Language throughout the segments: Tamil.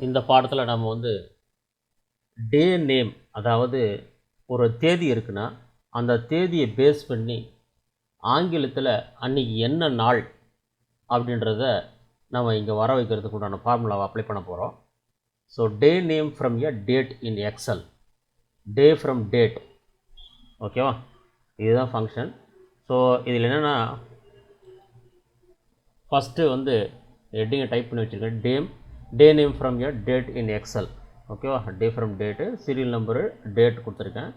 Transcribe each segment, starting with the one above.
இந்த பாடத்தில் நம்ம வந்து டே நேம், அதாவது ஒரு தேதி இருக்குன்னா அந்த தேதியை பேஸ் பண்ணி ஆங்கிலத்தில் அன்றைக்கி என்ன நாள் அப்படின்றத நம்ம இங்கே வர வைக்கிறதுக்கு உண்டான ஃபார்முலாவை அப்ளை பண்ண போகிறோம். So day name from a date in Excel, day from date. ஓகேவா, இதுதான் ஃபங்க்ஷன். ஸோ இதில் என்னென்னா ஃபஸ்ட்டு வந்து ஹெட்டிங்கை டைப் பண்ணி வச்சுருக்கேன், day name from a date in Excel. ஓகேவா, day from date, serial number, date கொடுத்துருக்கேன்,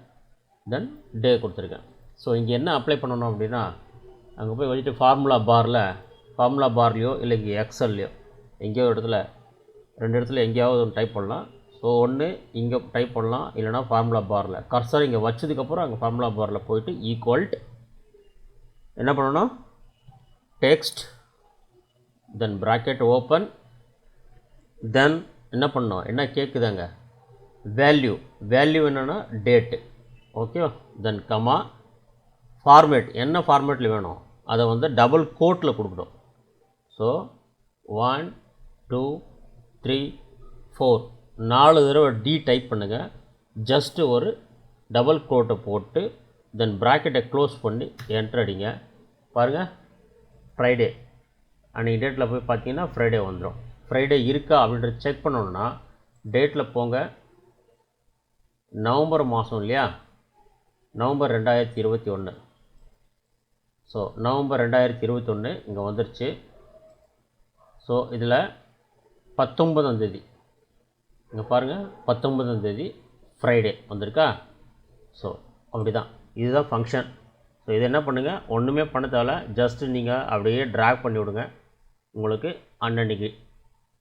தென் டே கொடுத்துருக்கேன். ஸோ இங்கே என்ன அப்ளை பண்ணணும் அப்படின்னா, அங்கே போய் வச்சுட்டு ஃபார்முலா பார்லையோ இல்லை இங்கே எக்ஸல்லையோ எங்கேயோ இடத்துல, ரெண்டு இடத்துல எங்கேயாவது ஒன்று டைப் பண்ணலாம். ஸோ ஒன்று இங்கே டைப் பண்ணலாம், இல்லைனா ஃபார்முலா பாரில் கர்சர் இங்கே வச்சதுக்கப்புறம் அங்கே ஃபார்முலா பாரில் போயிட்டு ஈக்குவல்ட் என்ன பண்ணணும், டெக்ஸ்ட், தென் ப்ராக்கெட் ஓப்பன், தென் என்ன பண்ணணும், என்ன கேட்குதாங்க, வேல்யூ என்னென்னா டேட்டு. ஓகே, தென் கமா, ஃபார்மேட் என்ன ஃபார்மேட்டில் வேணும் அதை வந்து டபுள் கோட்டில் கொடுக்கணும். ஸோ 1 2 3 4 4 தடவை டி டைப் பண்ணுங்கள், ஜஸ்ட்டு ஒரு டபுள் கோட்டை போட்டு தென் ப்ராக்கெட்டை க்ளோஸ் பண்ணி என்டர் அடிங்க. பாருங்கள், ஃப்ரைடே அன்றைக்கி டேட்டில் போய் பார்த்தீங்கன்னா ஃப்ரைடே வந்துடும். ஃப்ரைடே இருக்கா அப்படின்றது செக் பண்ணணுன்னா டேட்டில் போங்க, நவம்பர் மாதம் இல்லையா, நவம்பர் 2021. ஸோ நவம்பர் 2021 இங்கே வந்துருச்சு. ஸோ இதில் 19ஆம் தேதி இங்கே பாருங்கள், 19ஆம் தேதி ஃப்ரைடே வந்திருக்கா. ஸோ அப்படி தான், இதுதான் ஃபங்க்ஷன். ஸோ இது என்ன பண்ணுங்கள், ஒன்றுமே பண்ண தேவையில்ல, ஜஸ்ட்டு நீங்கள் அப்படியே ட்ராக் பண்ணி விடுங்க, உங்களுக்கு அன்னன்னைக்கு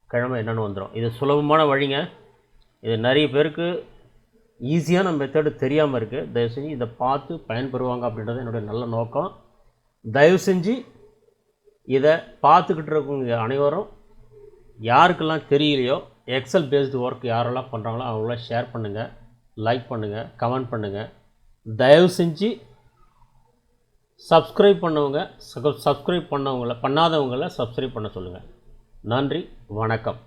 கிழமை என்னென்னு வந்துடும். இது சுலபமான வழிங்க, இது நிறைய பேருக்கு ஈஸியான மெத்தடு தெரியாமல் இருக்குது. தயவு செஞ்சு இதை பார்த்து பயன்பெறுவாங்க அப்படின்றது என்னுடைய நல்ல நோக்கம். தயவு செஞ்சு இதை பார்த்துக்கிட்டு இருக்கவங்க அனைவரும் யாருக்கெல்லாம் தெரியலையோ, எக்ஸல் பேஸ்டு ஒர்க் யாரெல்லாம் பண்ணுறாங்களோ அவங்களாம் ஷேர் பண்ணுங்கள், லைக் பண்ணுங்கள், கமெண்ட் பண்ணுங்கள். தயவு செஞ்சு சப்ஸ்கிரைப் பண்ணாதவங்களை சப்ஸ்கிரைப் பண்ண சொல்லுங்கள். நன்றி, வணக்கம்.